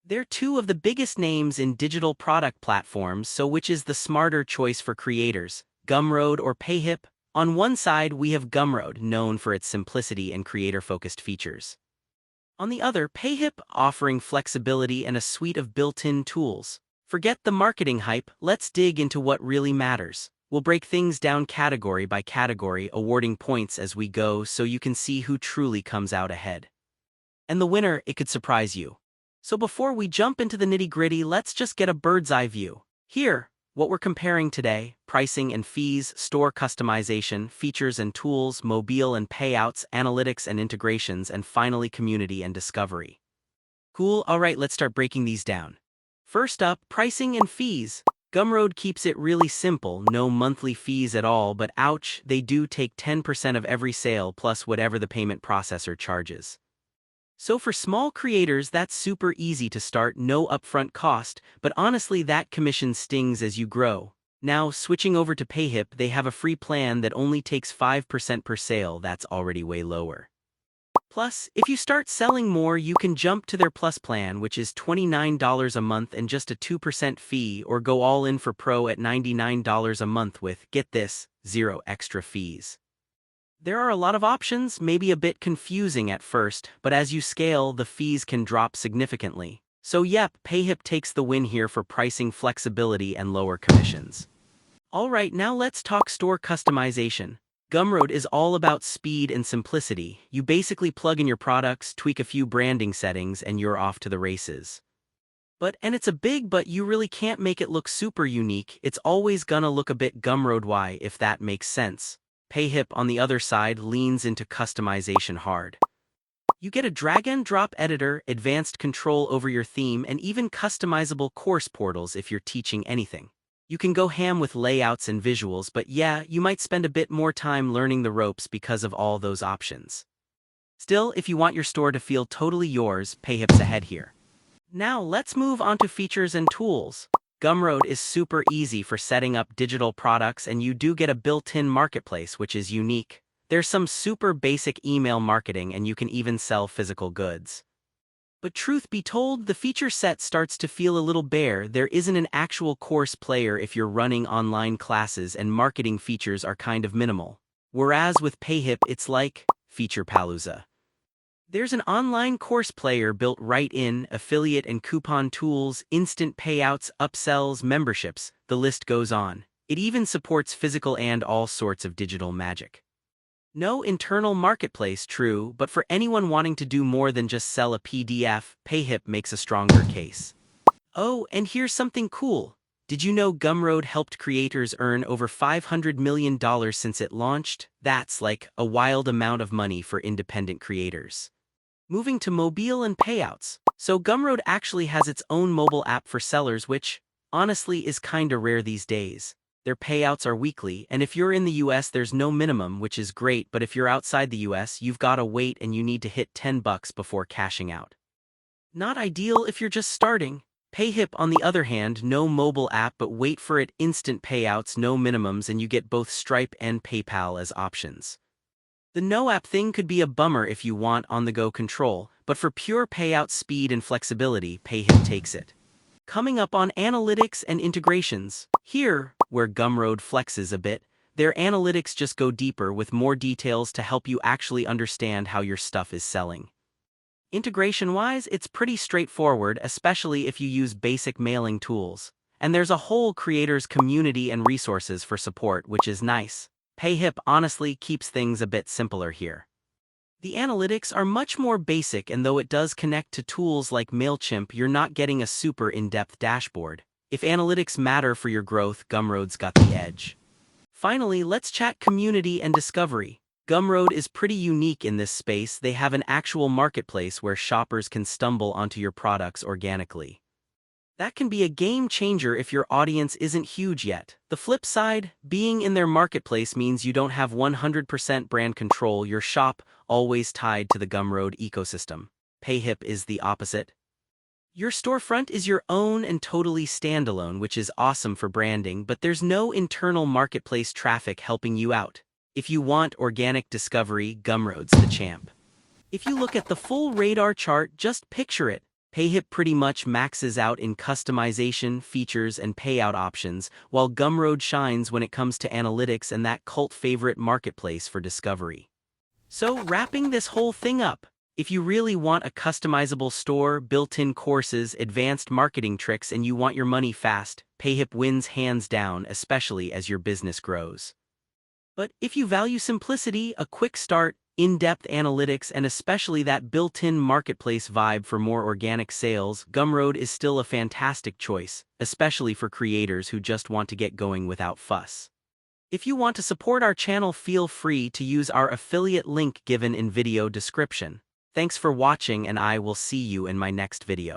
They're two of the biggest names in digital product platforms, so which is the smarter choice for creators, Gumroad or Payhip? On one side, we have Gumroad, known for its simplicity and creator-focused features. On the other, Payhip, offering flexibility and a suite of built-in tools. Forget the marketing hype, let's dig into what really matters. We'll break things down category by category, awarding points as we go so you can see who truly comes out ahead. And the winner, it could surprise you. So before we jump into the nitty-gritty, let's just get a bird's-eye view. Here, what we're comparing today: pricing and fees, store customization, features and tools, mobile and payouts, analytics and integrations, and finally community and discovery. Cool, alright, let's start breaking these down. First up, pricing and fees. Gumroad keeps it really simple, no monthly fees at all, but ouch, they do take 10% of every sale plus whatever the payment processor charges. So for small creators, that's super easy to start, no upfront cost, but honestly that commission stings as you grow. Now, switching over to Payhip, they have a free plan that only takes 5% per sale, that's already way lower. Plus, if you start selling more, you can jump to their Plus plan, which is $29 a month and just a 2% fee, or go all in for Pro at $99 a month with, get this, 0 extra fees. There are a lot of options, maybe a bit confusing at first, but as you scale, the fees can drop significantly. So yep, Payhip takes the win here for pricing flexibility and lower commissions. Alright, now let's talk store customization. Gumroad is all about speed and simplicity. You basically plug in your products, tweak a few branding settings, and you're off to the races. And it's a big but you really can't make it look super unique, it's always gonna look a bit Gumroad-y if that makes sense. Payhip, on the other side, leans into customization hard. You get a drag-and-drop editor, advanced control over your theme, and even customizable course portals if you're teaching anything. You can go ham with layouts and visuals, but yeah, you might spend a bit more time learning the ropes because of all those options. Still, if you want your store to feel totally yours, Payhip's ahead here. Now let's move on to features and tools. Gumroad is super easy for setting up digital products, and you do get a built-in marketplace, which is unique. There's some super basic email marketing, and you can even sell physical goods. But truth be told, the feature set starts to feel a little bare. There isn't an actual course player if you're running online classes, and marketing features are kind of minimal. Whereas with Payhip, it's like Feature Palooza. There's an online course player built right in, affiliate and coupon tools, instant payouts, upsells, memberships, the list goes on. It even supports physical and all sorts of digital magic. No internal marketplace, true, but for anyone wanting to do more than just sell a PDF, Payhip makes a stronger case. Oh, and here's something cool. Did you know Gumroad helped creators earn over $500 million since it launched? That's like a wild amount of money for independent creators. Moving to mobile and payouts. So Gumroad actually has its own mobile app for sellers, which, honestly, is kinda rare these days. Their payouts are weekly, and if you're in the US, there's no minimum, which is great, but if you're outside the US, you've gotta wait and you need to hit $10 before cashing out. Not ideal if you're just starting. Payhip, on the other hand, no mobile app, but wait for it, instant payouts, no minimums, and you get both Stripe and PayPal as options. The no-app thing could be a bummer if you want on-the-go control, but for pure payout speed and flexibility, Payhip takes it. Coming up on analytics and integrations. Here, where Gumroad flexes a bit, their analytics just go deeper with more details to help you actually understand how your stuff is selling. Integration-wise, it's pretty straightforward, especially if you use basic mailing tools. And there's a whole creators community and resources for support, which is nice. Payhip honestly keeps things a bit simpler here. The analytics are much more basic, and though it does connect to tools like MailChimp, you're not getting a super in-depth dashboard. If analytics matter for your growth, Gumroad's got the edge. Finally, let's chat community and discovery. Gumroad is pretty unique in this space. They have an actual marketplace where shoppers can stumble onto your products organically. That can be a game changer if your audience isn't huge yet. The flip side, being in their marketplace means you don't have 100% brand control, your shop always tied to the Gumroad ecosystem. Payhip is the opposite. Your storefront is your own and totally standalone, which is awesome for branding, but there's no internal marketplace traffic helping you out. If you want organic discovery, Gumroad's the champ. If you look at the full radar chart, just picture it. Payhip pretty much maxes out in customization, features, and payout options, while Gumroad shines when it comes to analytics and that cult favorite marketplace for discovery. So, wrapping this whole thing up, if you really want a customizable store, built-in courses, advanced marketing tricks, and you want your money fast, Payhip wins hands down, especially as your business grows. But if you value simplicity, a quick start, in-depth analytics, and especially that built-in marketplace vibe for more organic sales, Gumroad is still a fantastic choice, especially for creators who just want to get going without fuss. If you want to support our channel, feel free to use our affiliate link given in video description. Thanks for watching, and I will see you in my next video.